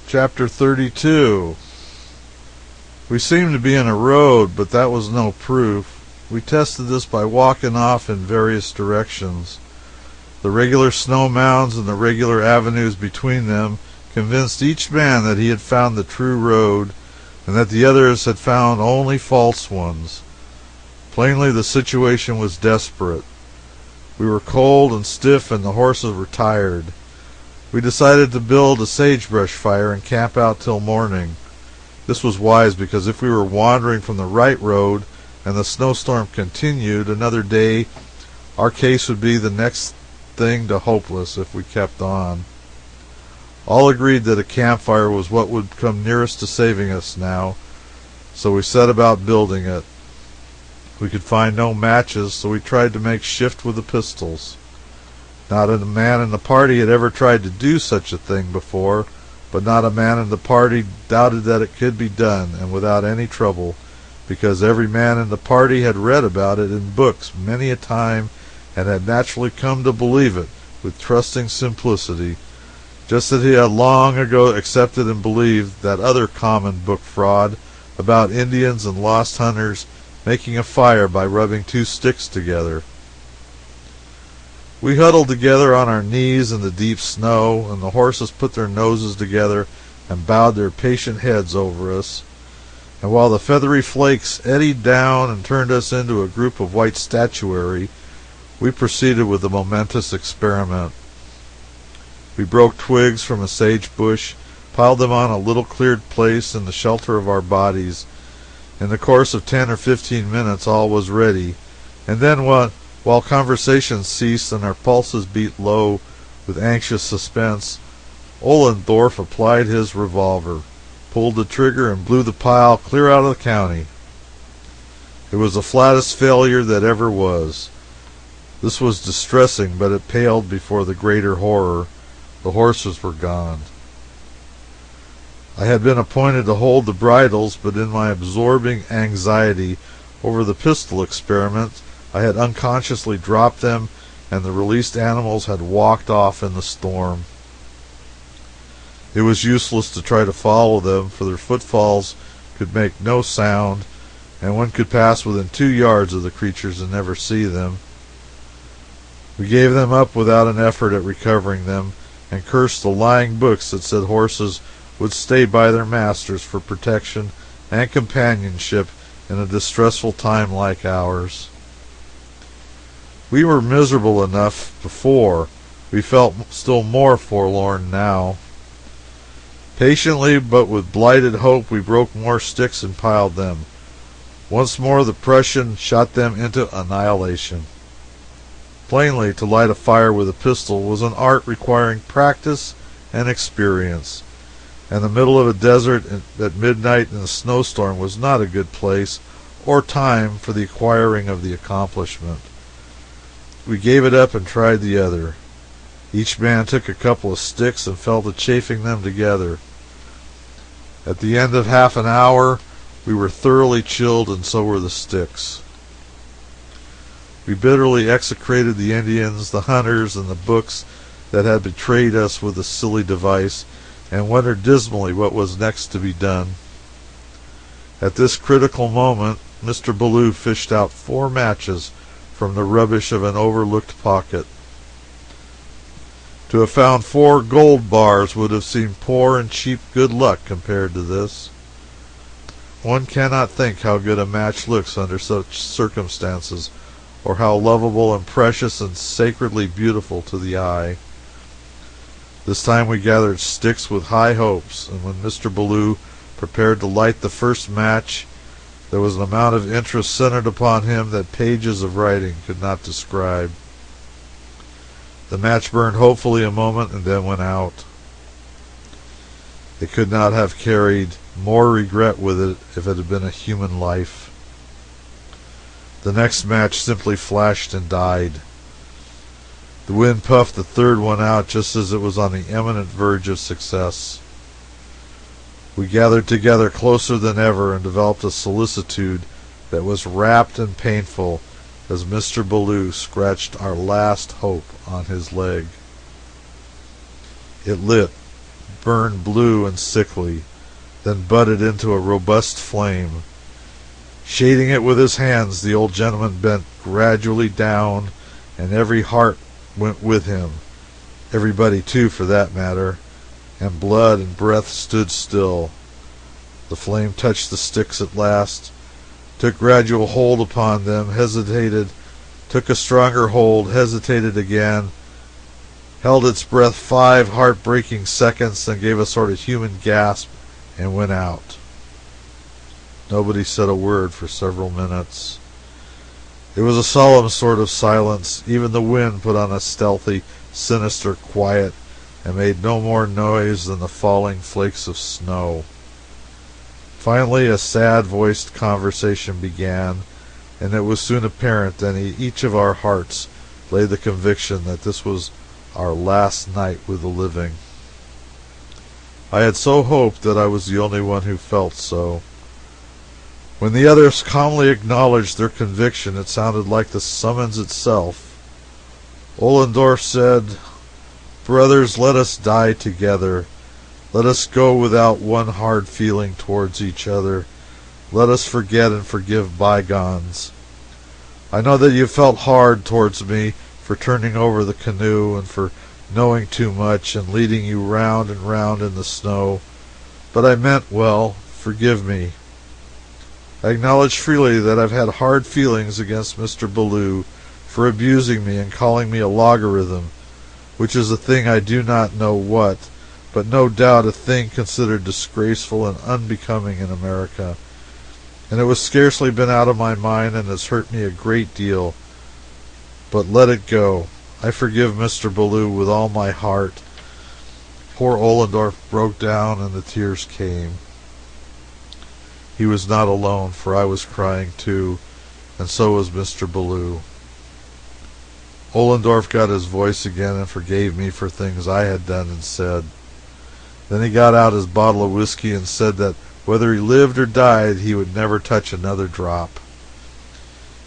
Chapter 32. We seemed to be in a road, but that was no proof. We tested this by walking off in various directions. The regular snow mounds and the regular avenues between them convinced each man that he had found the true road, and that the others had found only false ones. Plainly the situation was desperate. We were cold and stiff, and the horses were tired. We decided to build a sagebrush fire and camp out till morning. This was wise, because if we were wandering from the right road and the snowstorm continued another day, our case would be the next thing to hopeless if we kept on. All agreed that a campfire was what would come nearest to saving us now, so we set about building it. We could find no matches, so we tried to make shift with the pistols. Not a man in the party had ever tried to do such a thing before, but not a man in the party doubted that it could be done, and without any trouble, because every man in the party had read about it in books many a time, and had naturally come to believe it with trusting simplicity, just as he had long ago accepted and believed that other common book fraud about Indians and lost hunters making a fire by rubbing two sticks together. We huddled together on our knees in the deep snow, and the horses put their noses together and bowed their patient heads over us. And while the feathery flakes eddied down and turned us into a group of white statuary, we proceeded with the momentous experiment. We broke twigs from a sage bush, piled them on a little cleared place in the shelter of our bodies. In the course of 10 or 15 minutes all was ready, and then while conversation ceased and our pulses beat low with anxious suspense, Ollendorf applied his revolver, pulled the trigger, and blew the pile clear out of the county. It was the flattest failure that ever was. This was distressing, but it paled before the greater horror. The horses were gone. I had been appointed to hold the bridles, but in my absorbing anxiety over the pistol experiment, I had unconsciously dropped them, and the released animals had walked off in the storm. It was useless to try to follow them, for their footfalls could make no sound, and one could pass within 2 yards of the creatures and never see them. We gave them up without an effort at recovering them, and cursed the lying books that said horses would stay by their masters for protection and companionship in a distressful time like ours. We were miserable enough before. We felt still more forlorn now. Patiently, but with blighted hope, we broke more sticks and piled them. Once more the Prussian shot them into annihilation. Plainly, to light a fire with a pistol was an art requiring practice and experience, and the middle of a desert at midnight in a snowstorm was not a good place or time for the acquiring of the accomplishment. We gave it up and tried the other. Each man took a couple of sticks and fell to chafing them together. At the end of half an hour, we were thoroughly chilled, and so were the sticks. We bitterly execrated the Indians, the hunters, and the books that had betrayed us with the silly device, and wondered dismally what was next to be done. At this critical moment, Mr. Ballou fished out 4 matches from the rubbish of an overlooked pocket. To have found 4 gold bars would have seemed poor and cheap good luck compared to this. One cannot think how good a match looks under such circumstances, or how lovable and precious and sacredly beautiful to the eye. This time we gathered sticks with high hopes, and when Mr. Ballou prepared to light the first match, there was an amount of interest centered upon him that pages of writing could not describe. The match burned hopefully a moment and then went out. It could not have carried more regret with it if it had been a human life. The next match simply flashed and died. The wind puffed the third one out just as it was on the imminent verge of success. We gathered together closer than ever and developed a solicitude that was rapt and painful as Mr. Ballou scratched our last hope on his leg. It lit burned blue and sickly, then budded into a robust flame. Shading it with his hands, the old gentleman bent gradually down, and every heart went with him, everybody too for that matter, and blood and breath stood still. The flame touched the sticks at last, took gradual hold upon them, hesitated, took a stronger hold, hesitated again, held its breath 5 heartbreaking seconds, then gave a sort of human gasp and went out. Nobody said a word for several minutes. It was a solemn sort of silence. Even the wind put on a stealthy, sinister quiet and made no more noise than the falling flakes of snow. Finally, a sad-voiced conversation began, and it was soon apparent that in each of our hearts lay the conviction that this was our last night with the living. I had so hoped that I was the only one who felt so. When the others calmly acknowledged their conviction, it sounded like the summons itself. Ollendorff said, "Brothers, let us die together. Let us go without one hard feeling towards each other. Let us forget and forgive bygones. I know that you felt hard towards me for turning over the canoe and for knowing too much and leading you round and round in the snow, but I meant well. Forgive me. I acknowledge freely that I've had hard feelings against Mr. Ballou for abusing me and calling me a logarithm, which is a thing I do not know what, but no doubt a thing considered disgraceful and unbecoming in America, and it was scarcely been out of my mind and has hurt me a great deal. But let it go. I forgive Mr. Ballou with all my heart." Poor Ollendorff broke down and the tears came. He was not alone, for I was crying too, and so was Mr. Ballou. Ollendorff got his voice again and forgave me for things I had done and said. Then he got out his bottle of whiskey and said that whether he lived or died, he would never touch another drop.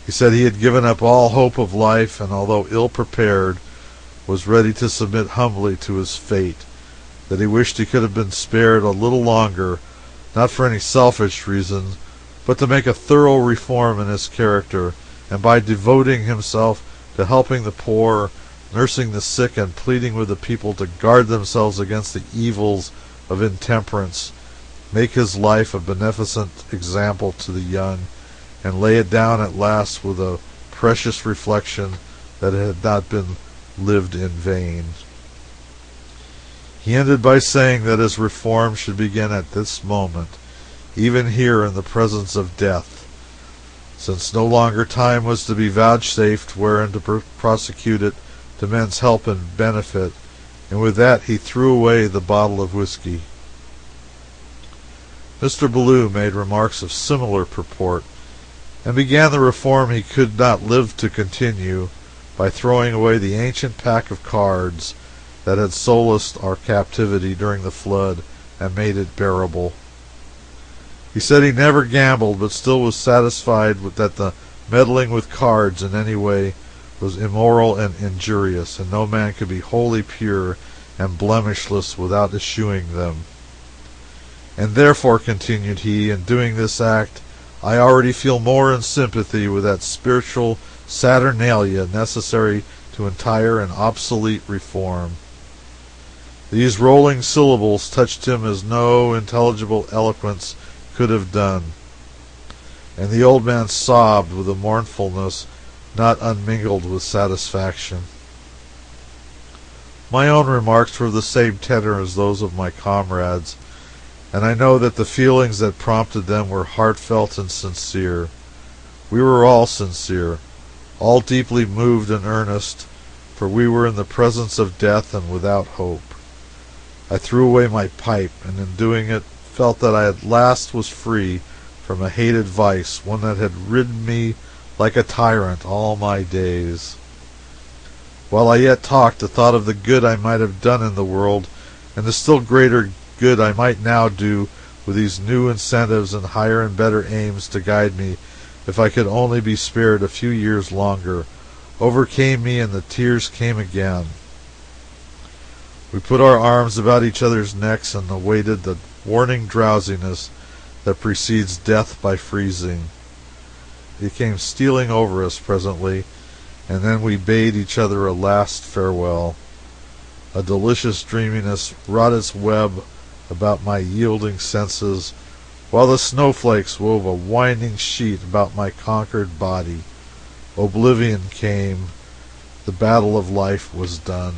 He said he had given up all hope of life, and although ill-prepared, was ready to submit humbly to his fate, that he wished he could have been spared a little longer, not for any selfish reasons, but to make a thorough reform in his character, and by devoting himself to helping the poor, nursing the sick, and pleading with the people to guard themselves against the evils of intemperance, make his life a beneficent example to the young, and lay it down at last with a precious reflection that it had not been lived in vain. He ended by saying that his reform should begin at this moment, even here in the presence of death, since no longer time was to be vouchsafed wherein to prosecute it to men's help and benefit, and with that he threw away the bottle of whiskey. Mr. Ballou made remarks of similar purport, and began the reform he could not live to continue by throwing away the ancient pack of cards that had solaced our captivity during the flood and made it bearable. He said he never gambled, but still was satisfied that the meddling with cards in any way was immoral and injurious, and no man could be wholly pure and blemishless without eschewing them. And therefore, continued he, in doing this act, I already feel more in sympathy with that spiritual Saturnalia necessary to entire and obsolete reform. These rolling syllables touched him as no intelligible eloquence could have done, and the old man sobbed with a mournfulness not unmingled with satisfaction. My own remarks were of the same tenor as those of my comrades, and I know that the feelings that prompted them were heartfelt and sincere. We were all sincere, all deeply moved and earnest, for we were in the presence of death and without hope. I threw away my pipe, and in doing it felt that I at last was free from a hated vice, one that had ridden me like a tyrant all my days. While I yet talked, the thought of the good I might have done in the world, and the still greater good I might now do with these new incentives and higher and better aims to guide me, if I could only be spared a few years longer, overcame me, and the tears came again. We put our arms about each other's necks and awaited the warning drowsiness that precedes death by freezing. It came stealing over us presently, and then we bade each other a last farewell. A delicious dreaminess wrought its web about my yielding senses, while the snowflakes wove a winding sheet about my conquered body. Oblivion came. The battle of life was done.